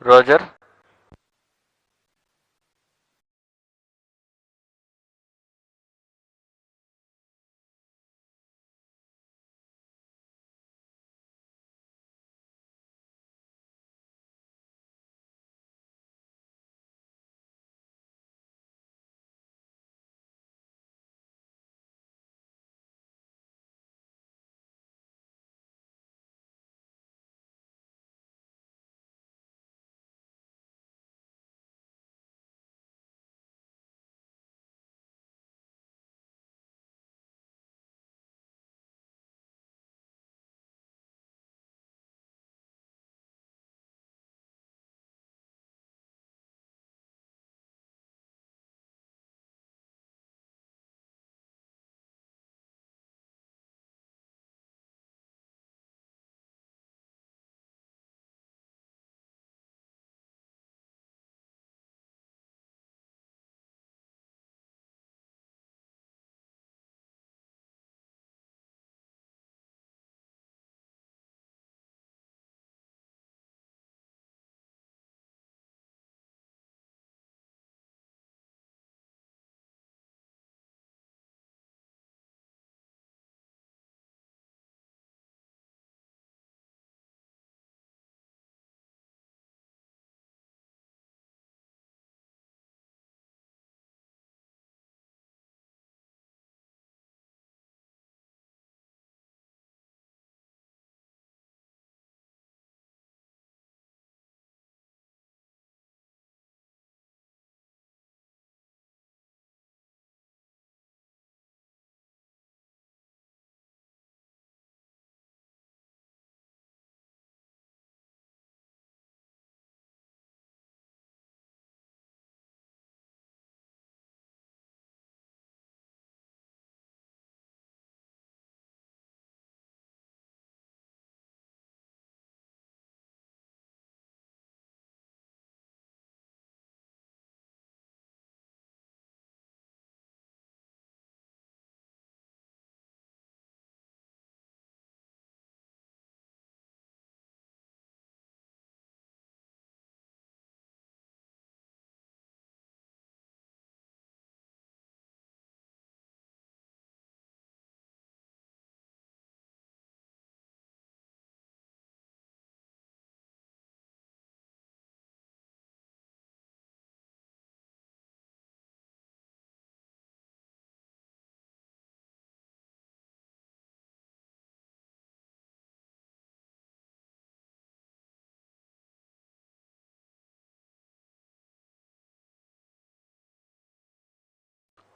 Roger.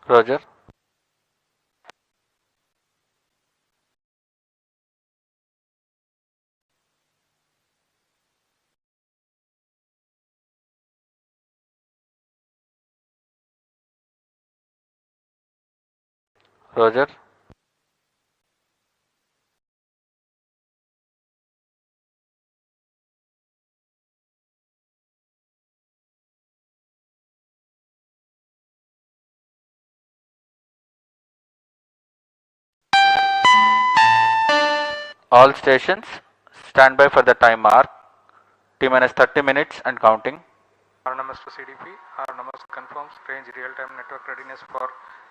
Roger. Roger. All stations, stand by for the time mark. T-minus 30 minutes and counting. RNMS to CDP. RNMS confirms range real-time network readiness for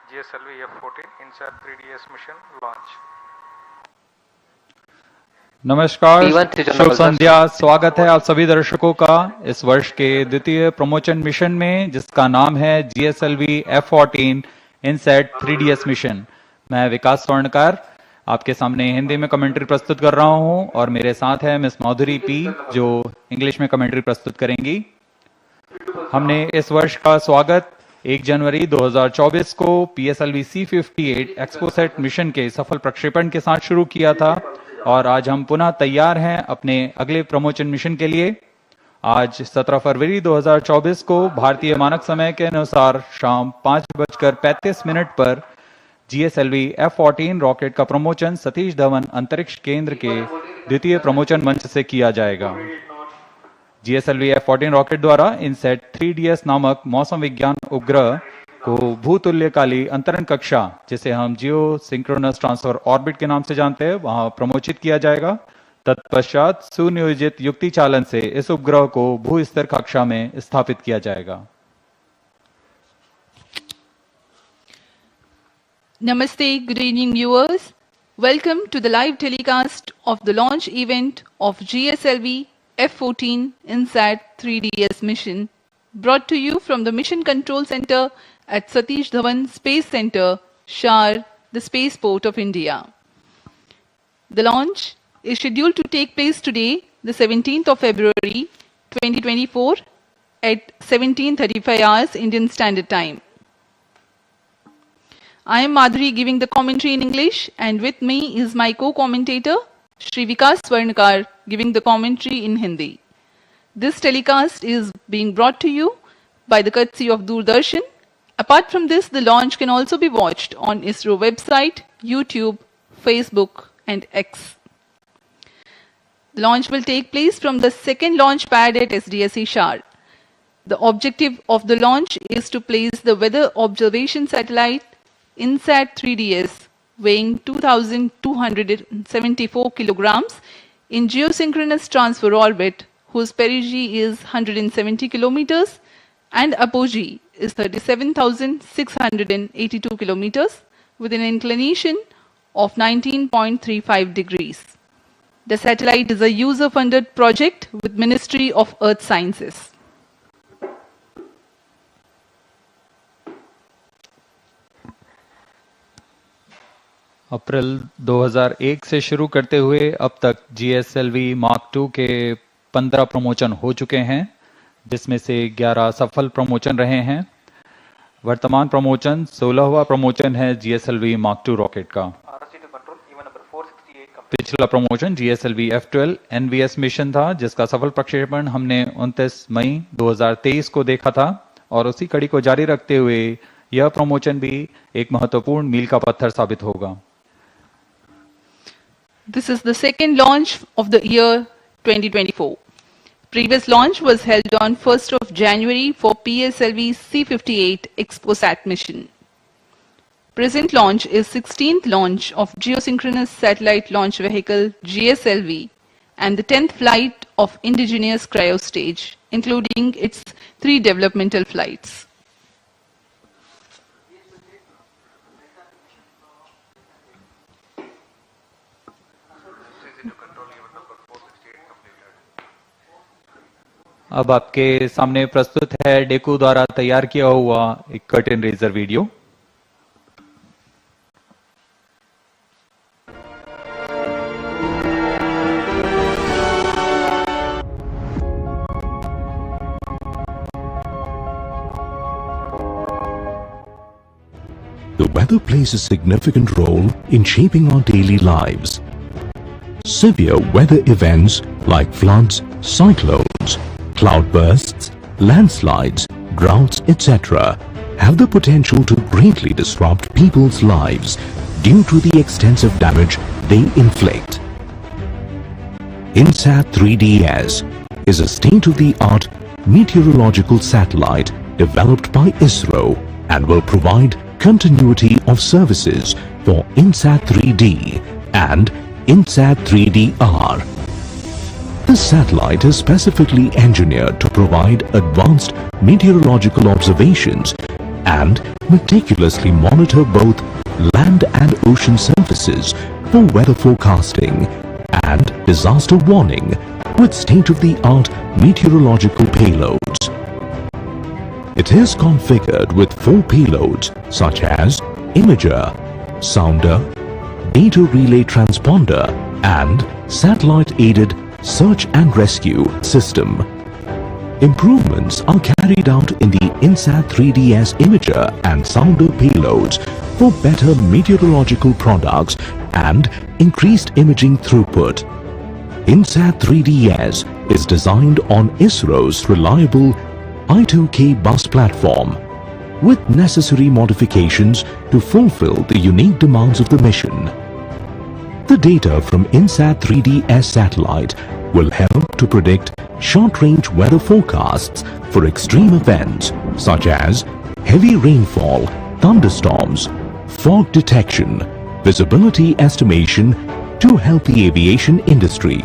GSLV-F14 INSAT-3DS mission launch. नमस्कार, शुभ संध्या। स्वागत है आप सभी दर्शकों का इस वर्ष के द्वितीय प्रमोशन मिशन में, जिसका नाम है GSLV-F14 INSAT-3DS मिशन। मैं विकास स्वर्णकार आपके सामने हिंदी में कमेंट्री प्रस्तुत कर रहा हूं और मेरे साथ है मिस माधुरी पी, जो इंग्लिश में कमेंट्री प्रस्तुत करेंगी। हमने इस वर्ष का स्वागत 1 जनवरी 2024 को PSLV C58 एक्सपोसेट मिशन के सफल प्रक्षेपण के साथ शुरू किया था और आज हम पुनः तैयार हैं अपने अगले प्रमोशन मिशन के लिए। आज 17 फरवरी 2024 को भारतीय मानक समय के अनुसार शाम 5:35 पर GSLV-F14 रॉकेट का प्रमोशन सतीश धवन अंतरिक्ष केंद्र के द्वितीय प्रमोशन मंच से किया जाएगा। GSLV-F14 रॉकेट द्वारा INSAT-3DS नामक मौसम विज्ञान उपग्रह को भूतुल्यकाली अंतरण कक्षा, जिसे हम जियो सिंक्रोनस ट्रांसफर ऑर्बिट के नाम से जानते हैं, वहां प्रमोचित किया जाएगा। तत्पश्चात सुनियोजित युक्ति चालन से इस उपग्रह को भू स्तर कक्षा में स्थापित किया जाएगा। Namaste, good evening viewers. Welcome to the live telecast of the launch event of GSLV-F14 INSAT-3DS mission, brought to you from the Mission Control Center at Satish Dhawan Space Center, SHAR, the Spaceport of India. The launch is scheduled to take place today, the 17th of February 2024 at 17:35 hours Indian Standard Time. I am Madhuri giving the commentary in English, and with me is my co-commentator, Shri Vikas Swarnakar, giving the commentary in Hindi. This telecast is being brought to you by the courtesy of Doordarshan. Apart from this, the launch can also be watched on ISRO website, YouTube, Facebook, and X. The launch will take place from the second launch pad at SDSC SHAR. The objective of the launch is to place the weather observation satellite INSAT-3DS, weighing 2,274 kilograms, in geosynchronous transfer orbit, whose perigee is 170 kilometers and apogee is 37,682 kilometers, with an inclination of 19.35 degrees. The satellite is a user-funded project with Ministry of Earth Sciences. अप्रैल 2001 से शुरू करते हुए अब तक GSLV Mark II के 15 promotion हो चुके हैं, जिसमें से 11 सफल प्रमोशन रहे हैं। वर्तमान प्रमोशन 16वां प्रमोशन है GSLV Mark II रॉकेट का। पिछला प्रमोशन GSLV-F12 NVS मिशन था, जिसका सफल प्रक्षेपण हमने 29 मई 2023 को देखा था, और उसी कड़ी को जारी रखते हुए यह प्रमोशन भी एक महत्वपूर्ण मील का पत्थर साबित होगा। This is the second launch of the year 2024. Previous launch was held on 1st of January for PSLV C58 ExpoSat mission. Present launch is 16th launch of Geosynchronous Satellite Launch Vehicle GSLV and the 10th flight of indigenous cryostage, including its 3 developmental flights. अब आपके सामने प्रस्तुत है डेकू द्वारा तैयार किया हुआ एक curtain raiser video. The weather plays a significant role in shaping our daily lives. Severe weather events like floods, cyclones, cloudbursts, landslides, droughts, etc. have the potential to greatly disrupt people's lives due to the extensive damage they inflict. INSAT-3DS is a state-of-the-art meteorological satellite developed by ISRO and will provide continuity of services for INSAT-3D and INSAT-3DR. The satellite is specifically engineered to provide advanced meteorological observations and meticulously monitor both land and ocean surfaces for weather forecasting and disaster warning with state-of-the-art meteorological payloads. It is configured with 4 payloads such as imager, sounder, data relay transponder and satellite-aided search and rescue system. Improvements are carried out in the INSAT-3DS imager and sounder payloads for better meteorological products and increased imaging throughput. INSAT-3DS is designed on ISRO's reliable I2K bus platform with necessary modifications to fulfill the unique demands of the mission. The data from INSAT-3DS satellite will help to predict short-range weather forecasts for extreme events such as heavy rainfall, thunderstorms, fog detection, visibility estimation, to help the aviation industry.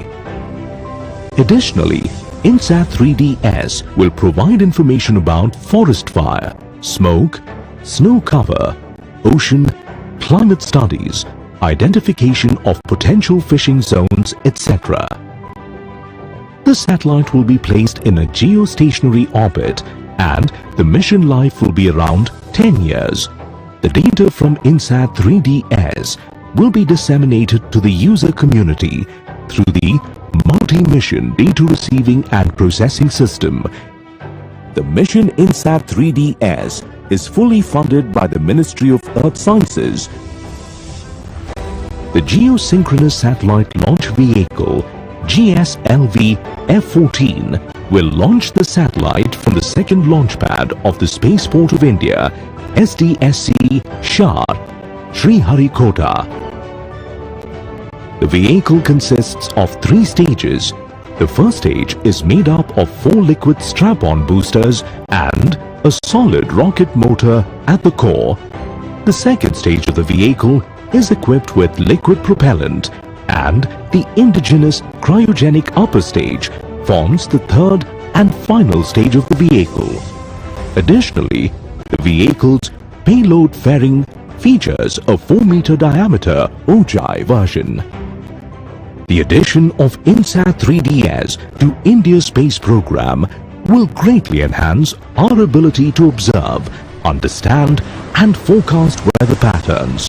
Additionally, INSAT-3DS will provide information about forest fire, smoke, snow cover, ocean, climate studies, identification of potential fishing zones, etc. The satellite will be placed in a geostationary orbit and the mission life will be around 10 years. The data from INSAT-3DS will be disseminated to the user community through the Multi-Mission Data Receiving and Processing System. The mission INSAT-3DS is fully funded by the Ministry of Earth Sciences. The Geosynchronous Satellite Launch Vehicle GSLV-F14 will launch the satellite from the second launch pad of the Spaceport of India, SDSC SHAR, Sriharikota. The vehicle consists of 3 stages. The first stage is made up of 4 liquid strap-on boosters and a solid rocket motor at the core. The second stage of the vehicle is equipped with liquid propellant, and the indigenous cryogenic upper stage forms the third and final stage of the vehicle. Additionally, the vehicle's payload fairing features a 4-meter diameter Ojai version. The addition of INSAT-3DS to India's space program will greatly enhance our ability to observe, understand and forecast weather patterns.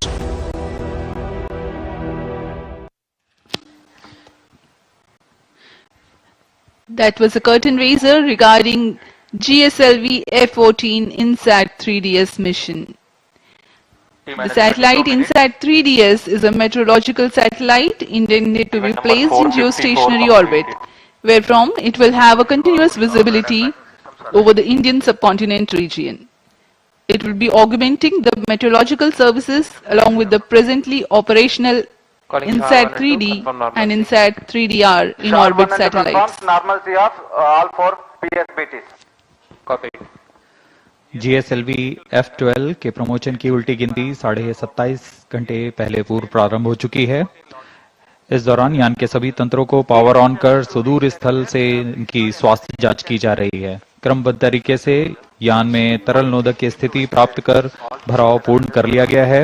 That was a curtain raiser regarding GSLV-F14 INSAT-3DS mission. The satellite INSAT-3DS is a meteorological satellite intended to be placed in geostationary orbit, wherefrom it will have a continuous visibility over the Indian subcontinent region. It will be augmenting the meteorological services along with the presently operational INSAT-3D and INSAT-3DR in orbit satellites. Normalcy of all 4 PSBTs. Copy. GSLV-F12 के promotion की उल्टी गिनती 27.5 घंटे पहले पूर्व प्रारंभ हो चुकी है। इस दौरान यान के सभी तंत्रों को पावर ऑन कर सुदूर स्थल से इनकी स्वास्थ्य जांच की जा रही है। क्रमबद्ध तरीके से यान में तरल नोदक की स्थिति प्राप्त कर भराव पूर्ण कर लिया गया है।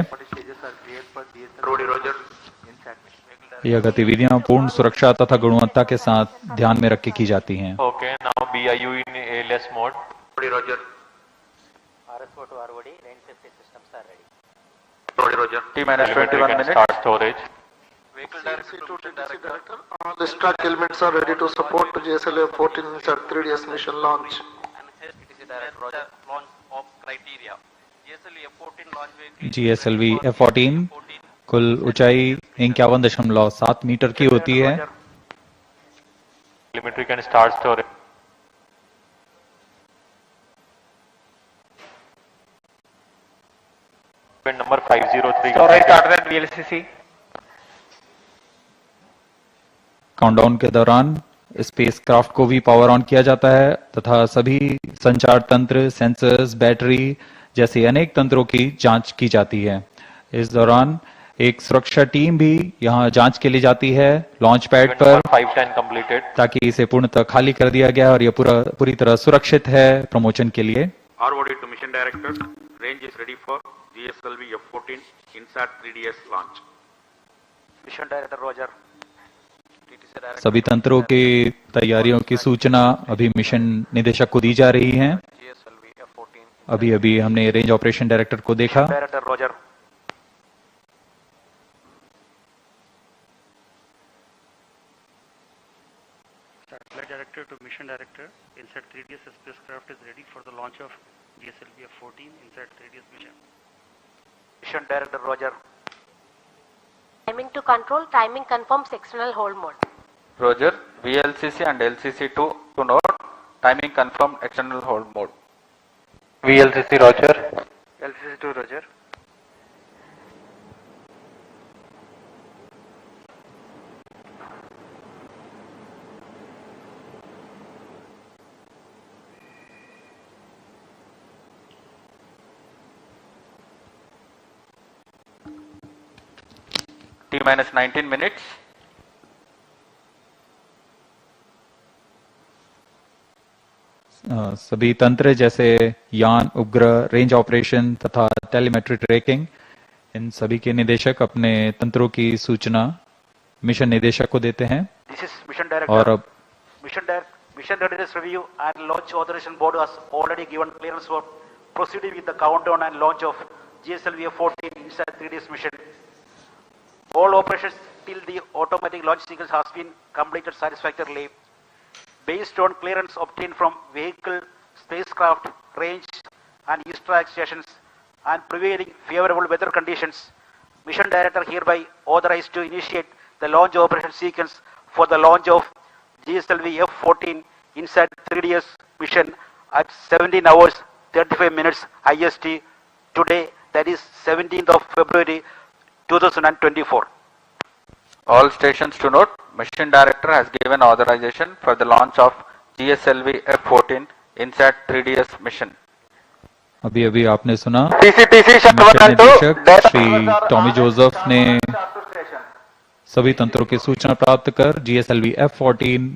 यह गतिविधियां पूर्ण सुरक्षा तथा गुणवत्ता के साथ ध्यान में रख के की जाती हैं। Okay, now BIU in ALS mode. Roger. RSO to ROD, range safety systems are ready. Roger. T-minus 21 minutes. Start storage. Vehicle director to TDC director. All the stack elements are ready to support GSLV-F14 INSAT-3DS mission launch. TDC director, Roger. Launch of criteria. GSLV-F14 launch vehicle. GSLV-F14 कुल ऊंचाई 51.7 metre की होती है। Telemetry can start storage. Pin number 503. Storage started at VLCC. Countdown के दौरान spacecraft को भी power on किया जाता है तथा सभी संचार तंत्र, सेंसर्स, बैटरी जैसे अनेक तंत्रों की जांच की जाती है। इस दौरान एक सुरक्षा टीम भी यहां जांच के लिए जाती है लॉन्च पैड पर 510 completed. ताकि इसे पूर्णतः खाली कर दिया गया और यह पूरी तरह सुरक्षित है प्रमोशन के लिए। ROD to mission director, range is ready for GSLV-F14 INSAT-3DS launch. Mission director, Roger. TTC director. सभी तंत्रों की तैयारियों की सूचना अभी मिशन निदेशक को दी जा रही है। GSLV-F14. अभी हमने रेंज ऑपरेशन डायरेक्टर को देखा। Director, Roger. Satellite director to mission director, INSAT-3DS spacecraft is ready for the launch of GSLV-F14 INSAT-3DS mission. Mission director, Roger. Timing to control, timing confirms external hold mode. Roger. VLCC and LCC2 to note. Timing confirmed external hold mode. VLCC Roger. LCC2, Roger. T minus 19 minutes. सभी तंत्र जैसे यान, उपग्रह, range operation तथा telemetry tracking, इन सभी के निदेशक अपने तंत्रों की सूचना मिशन निदेशक को देते हैं। और अब Mission Readiness Review and Launch Authorization Board has already given clearance for proceeding with the countdown and launch of GSLV-F14 INSAT-3DS mission. All operations till the automatic launch sequence has been completed satisfactorily. Based on clearance obtained from vehicle, spacecraft, range and east track stations and prevailing favorable weather conditions, Mission Director hereby authorized to initiate the launch operation sequence for the launch of GSLV-F14 INSAT-3DS mission at 17 hours 35 minutes IST today, that is 17th of February 2024. All stations to note, Mission Director has given authorization for the launch of GSLV-F14 INSAT-3DS mission. अभी अभी आपने सुना TC mission निदेशक Shri Tommy Joseph ने सभी तंत्रों की सूचना प्राप्त कर GSLV-F14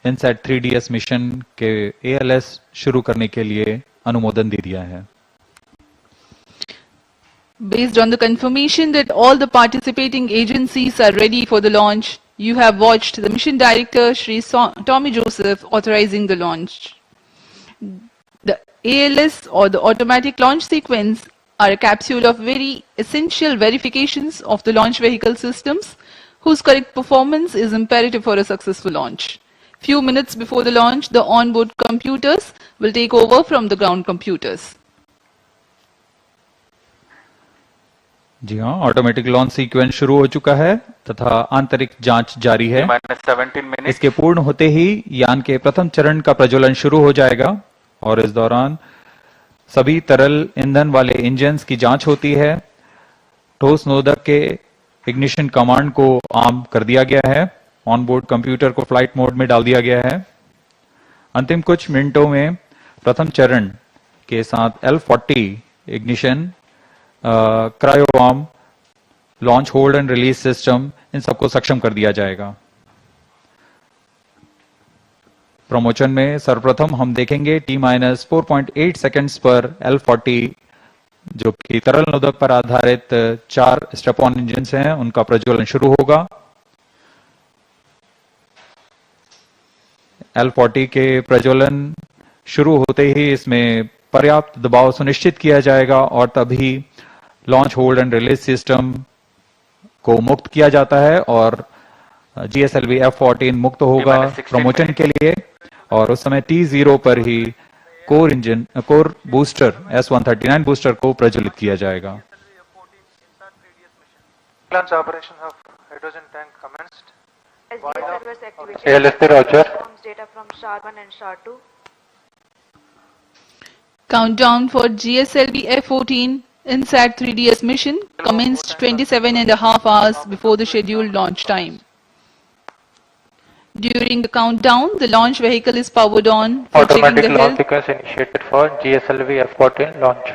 INSAT-3DS मिशन के ALS शुरू करने के लिए अनुमोदन दे दिया है। Based on the confirmation that all the participating agencies are ready for the launch, you have watched the Mission Director Shri Tommy Joseph authorizing the launch. The ALS or the automatic launch sequence are a capsule of very essential verifications of the launch vehicle systems whose correct performance is imperative for a successful launch. Few minutes before the launch, the onboard computers will take over from the ground computers. जी हाँ, automatic launch sequence शुरू हो चुका है तथा आंतरिक जांच जारी है। इसके पूर्ण होते ही यान के प्रथम चरण का प्रज्वलन शुरू हो जाएगा और इस दौरान सभी तरल ईंधन वाले इंजन्स की जांच होती है। ठोस नोदक के इग्निशन कमांड को आर्म कर दिया गया है। ऑनबोर्ड कंप्यूटर को फ्लाइट मोड में डाल दिया गया है। अंतिम कुछ मिनटों में प्रथम चरण के साथ L40 ignition, cryo arm, launch hold and release system, इन सबको सक्षम कर दिया जाएगा। प्रमोशन में सर्वप्रथम हम देखेंगे T-4.8 सेकंड्स पर L40 जो कि तरल नोदक पर आधारित 4 स्टेप ऑन इंजन हैं, उनका प्रज्वलन शुरू होगा। L40 के प्रज्वलन शुरू होते ही इसमें पर्याप्त दबाव सुनिश्चित किया जाएगा और तभी launch hold and release system को मुक्त किया जाता है और GSLV-F14 मुक्त होगा प्रमोशन के लिए। और उस समय T0 पर ही कोर बूस्टर S139 बूस्टर को प्रज्वलित किया जाएगा। Launch operation of hydrogen tank commenced. ALS Roger. Data from SHAR 1 and SHAR 2. Countdown for GSLV-F14 INSAT-3DS mission commenced 27.5 hours before the scheduled launch time. During the countdown, the launch vehicle is powered on for checking Automatic the launch health. sequence initiated for GSLV-F14 launch.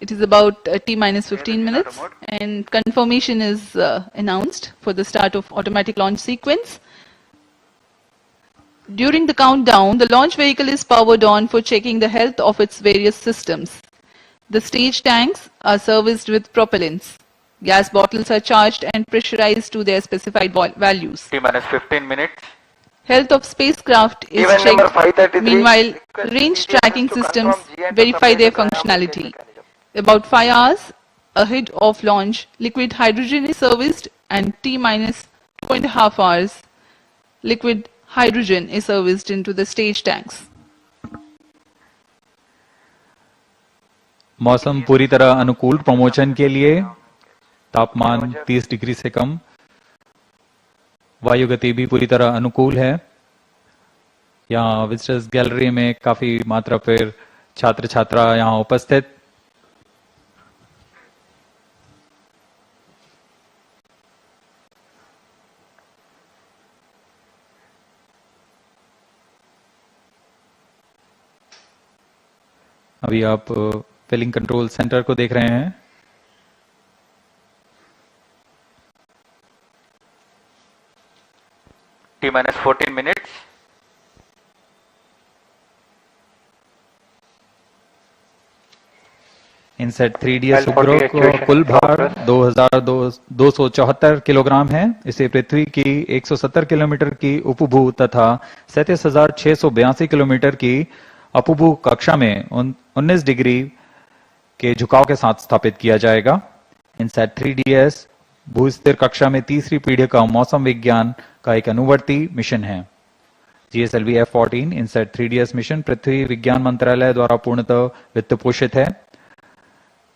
It is about T-15 minutes and confirmation is announced for the start of automatic launch sequence. During the countdown, the launch vehicle is powered on for checking the health of its various systems. The stage tanks are serviced with propellants. Gas bottles are charged and pressurized to their specified values. T-15 minutes. Health of spacecraft is checked. Meanwhile, range tracking systems verify their functionality. About 5 hours ahead of launch, liquid hydrogen is serviced and T-2.5 hours, liquid hydrogen is serviced into the stage tanks. मौसम पूरी तरह अनुकूल promotion के लिए, तापमान 30 degree से कम, वायु गति भी पूरी तरह अनुकूल है। यहाँ विजिटर्स गैलरी में काफी मात्रा पर छात्र छात्रा यहाँ उपस्थित। अभी आप फिलिंग कंट्रोल सेंटर को देख रहे हैं। T minus 14 minutes. INSAT 3DS उपग्रह का कुल भार 2274 किलोग्राम है। इसे पृथ्वी की 170 किलोमीटर की उपभू तथा 37,682 किलोमीटर की अपभू कक्षा में 19 डिग्री के झुकाव के साथ स्थापित किया जाएगा। इनसेट 3DS भूस्थिर कक्षा में तीसरी पीढ़ी का मौसम विज्ञान का एक अनुवर्ती मिशन है। GSLV-F14 इनसेट 3DS मिशन पृथ्वी विज्ञान मंत्रालय द्वारा पूर्णतः वित्त पोषित है।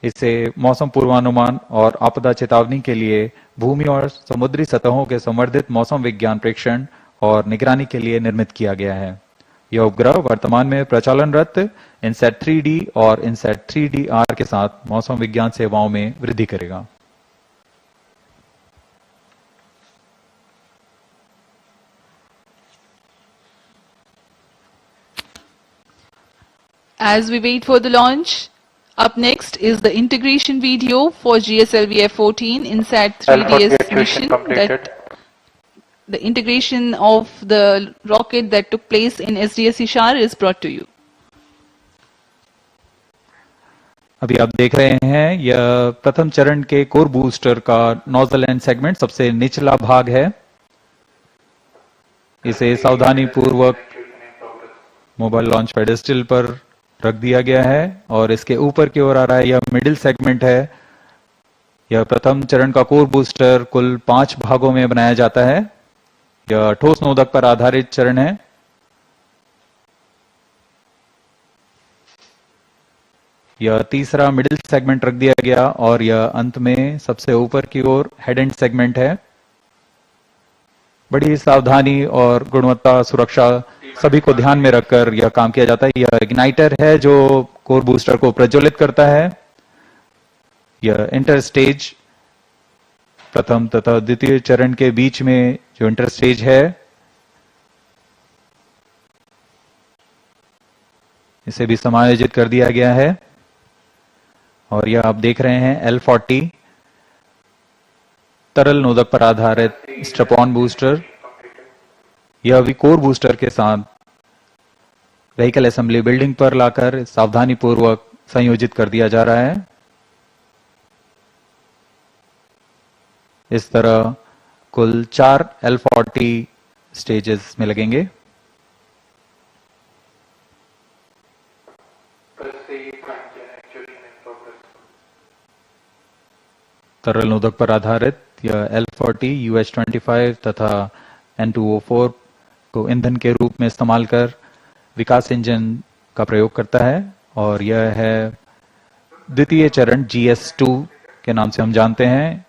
इसे मौसम पूर्वानुमान और आपदा चेतावनी के लिए भूमि और समुद्री सतहों के संवर्धित मौसम विज्ञान प्रेक्षण और निगरानी के लिए निर्मित किया गया है। यह उपग्रह वर्तमान में प्रचालनरत इनसेट 3D और इनसेट 3DR के साथ मौसम विज्ञान सेवाओं में वृद्धि करेगा। As we wait for the launch, up next is the integration video for GSLV-F14 INSAT-3DS mission. The integration of the rocket that took place in SDSC SHAR is brought to you. अभी आप देख रहे हैं यह प्रथम चरण के core booster का नोजल एंड सेगमेंट सबसे निचला भाग है। इसे सावधानी पूर्वक मोबाइल लॉन्च पेडेस्टल पर रख दिया गया है और इसके ऊपर की ओर आ रहा है यह मिडिल सेगमेंट है। यह प्रथम चरण का कोर बूस्टर कुल 5 भागों में बनाया जाता है। यह ठोस नोदक पर आधारित चरण है। यह तीसरा मिडिल सेगमेंट रख दिया गया और यह अंत में सबसे ऊपर की ओर हेड एंड सेगमेंट है। बड़ी सावधानी और गुणवत्ता सुरक्षा सभी को ध्यान में रखकर यह काम किया जाता है। यह इग्नाइटर है जो कोर बूस्टर को प्रज्वलित करता है। यह इंटर स्टेज प्रथम तथा द्वितीय चरण के बीच में जो इंटर स्टेज है इसे भी समायोजित कर दिया गया है। और यह आप देख रहे हैं L40 तरल नोदक पर आधारित स्ट्रैप-ऑन बूस्टर। यह अभी कोर बूस्टर के साथ व्हीकल असेंबली बिल्डिंग पर लाकर सावधानी पूर्वक संयोजित कर दिया जा रहा है। इस तरह कुल 4 L40 स्टेजेस में लगेंगे। तरल नोदक पर आधारित यह L40 UH-25 तथा N2O4 को ईंधन के रूप में इस्तेमाल कर विकास इंजन का प्रयोग करता है और यह है द्वितीय चरण GS2 के नाम से हम जानते हैं।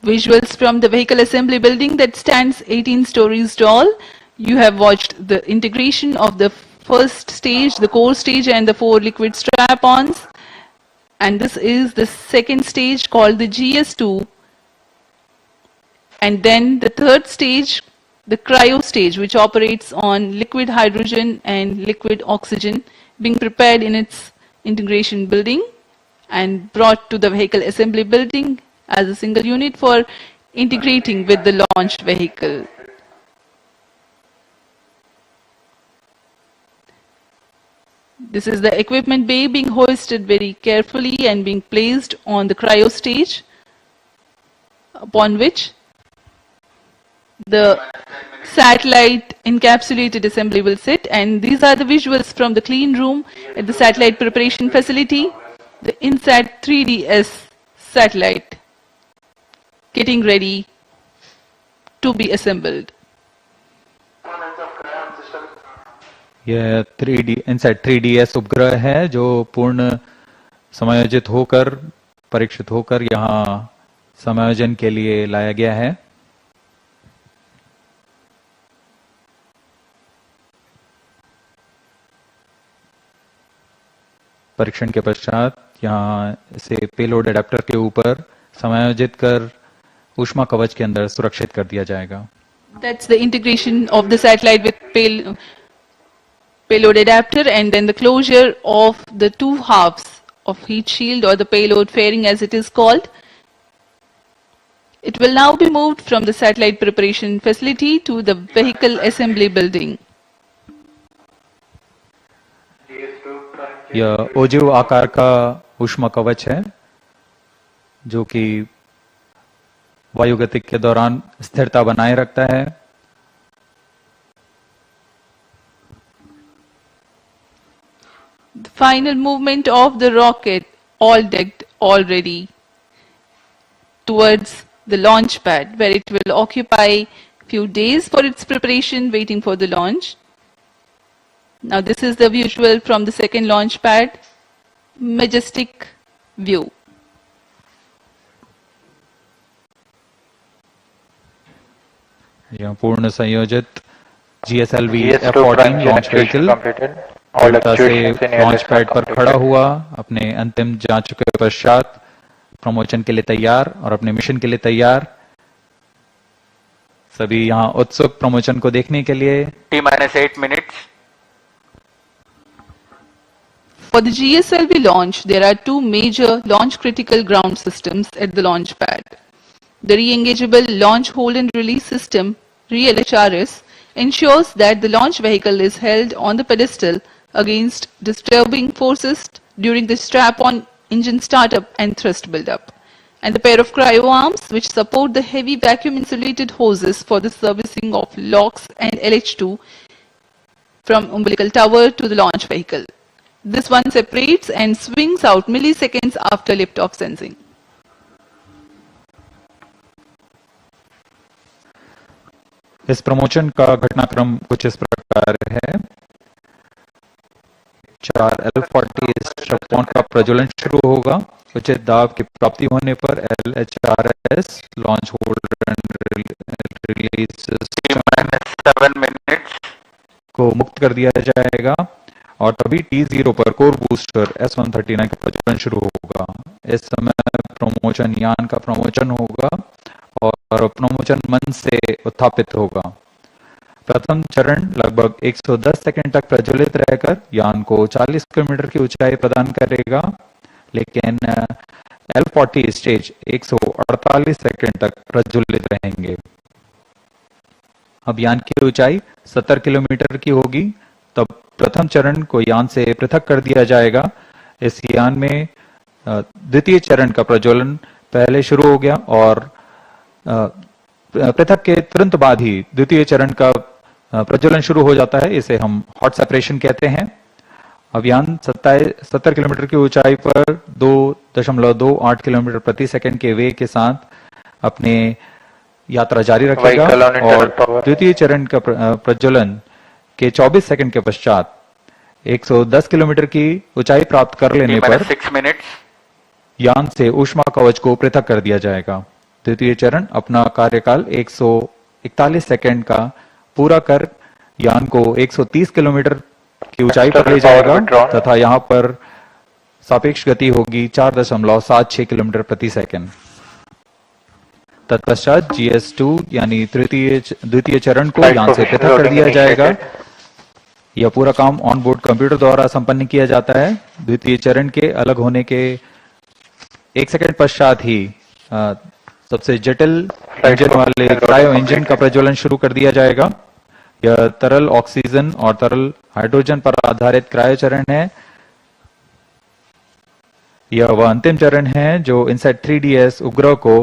Visuals from the vehicle assembly building that stands 18 stories tall. You have watched the integration of the first stage, the core stage, and the 4 liquid strap-ons. And this is the second stage called the GS2. And then the third stage, the cryo stage, which operates on liquid hydrogen and liquid oxygen, being prepared in its integration building and brought to the vehicle assembly building as a single unit for integrating with the launched vehicle. This is the equipment bay being hoisted very carefully and being placed on the cryo stage, upon which the satellite encapsulated assembly will sit. And these are the visuals from the clean room at the satellite preparation facility, the INSAT-3DS satellite getting ready to be assembled. यह 3D INSAT 3DS उपग्रह है जो पूर्ण समायोजित होकर परीक्षित होकर यहाँ समायोजन के लिए लाया गया है। परीक्षण के पश्चात यहाँ इसे पेलोड एडेप्टर के ऊपर समायोजित कर ऊष्मा कवच के अंदर सुरक्षित कर दिया जाएगा। That's the integration of the satellite with payload adapter, and then the closure of the 2 halves of heat shield or the payload fairing as it is called. It will now be moved from the satellite preparation facility to the vehicle assembly building. यह ओजिव आकार का ऊष्मा कवच है जो कि वायुगतिक के दौरान स्थिरता बनाए रखता है। The final movement of the rocket, all decked, all ready, towards the launch pad, where it will occupy few days for its preparation, waiting for the launch. Now this is the visual from the second launch pad. Majestic view. यह पूर्ण संयोजित GSLV-F14 launch vehicle से launch pad पर खड़ा हुआ, अपने अंतिम जांच के पश्चात प्रमोशन के लिए तैयार और अपने मिशन के लिए तैयार। सभी यहाँ उत्सुक प्रमोशन को देखने के लिए। T-8 minutes. For the GSLV launch, there are two major launch critical ground systems at the launch pad. The re-engageable launch hold and release system, RELHRS, ensures that the launch vehicle is held on the pedestal against disturbing forces during the strap-on engine startup and thrust buildup. And the pair of cryo arms which support the heavy vacuum insulated hoses for the servicing of LOX and LH2 from umbilical tower to the launch vehicle. This one separates and swings out milliseconds after liftoff sensing. इस promotion का घटनाक्रम कुछ इस प्रकार है। 4 L40 strap-on का प्रज्वलन शुरू होगा। उचित दाब की प्राप्ति होने पर LHRS launch hold and release 7 minutes को मुक्त कर दिया जाएगा और तभी T0 पर कोर बूस्टर S139 का प्रज्वलन शुरू होगा। इस समय प्रमोशन यान का प्रमोशन होगा और प्रमोशन मंच से उत्थापित होगा। प्रथम चरण लगभग 110 सेकंड तक प्रज्वलित रहकर यान को 40 किलोमीटर की ऊंचाई प्रदान करेगा, लेकिन L40 स्टेज 148 सेकंड तक प्रज्वलित रहेंगे। अब यान की ऊंचाई 70 किलोमीटर की होगी, तब प्रथम चरण को यान से पृथक कर दिया जाएगा। इस यान में द्वितीय चरण का प्रज्वलन पहले शुरू हो गया और पृथक के तुरंत बाद ही द्वितीय चरण का प्रज्वलन शुरू हो जाता है। इसे हम हॉट सेपरेशन कहते हैं। अब यान 70 किलोमीटर की ऊंचाई पर 2.28 किलोमीटर प्रति सेकंड के वेग के साथ अपने यात्रा जारी रखेगा और द्वितीय चरण का प्रज्वलन के 24 सेकंड के पश्चात 110 किलोमीटर की ऊंचाई प्राप्त कर लेने पर यान से ऊष्मा कवच को पृथक कर दिया जाएगा। द्वितीय चरण अपना कार्यकाल 141 सेकंड का पूरा कर यान को 130 किलोमीटर की ऊंचाई पर ले जाएगा तथा यहां पर सापेक्ष गति होगी 4.76 किलोमीटर प्रति सेकंड। तत्पश्चात GS2 यानी द्वितीय चरण को यान से पृथक कर दिया जाएगा। यह पूरा काम ऑन बोर्ड कंप्यूटर द्वारा संपन्न किया जाता है। द्वितीय चरण के अलग होने के 1 सेकंड पश्चात ही सबसे जटिल इंजन वाले क्रायो इंजन का प्रज्वलन शुरू कर दिया जाएगा। यह तरल ऑक्सीजन और तरल हाइड्रोजन पर आधारित क्रायो चरण है। यह वह अंतिम चरण है जो INSAT-3DS उपग्रह को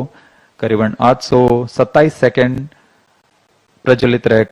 करीबन 827 सेकंड प्रज्वलित रह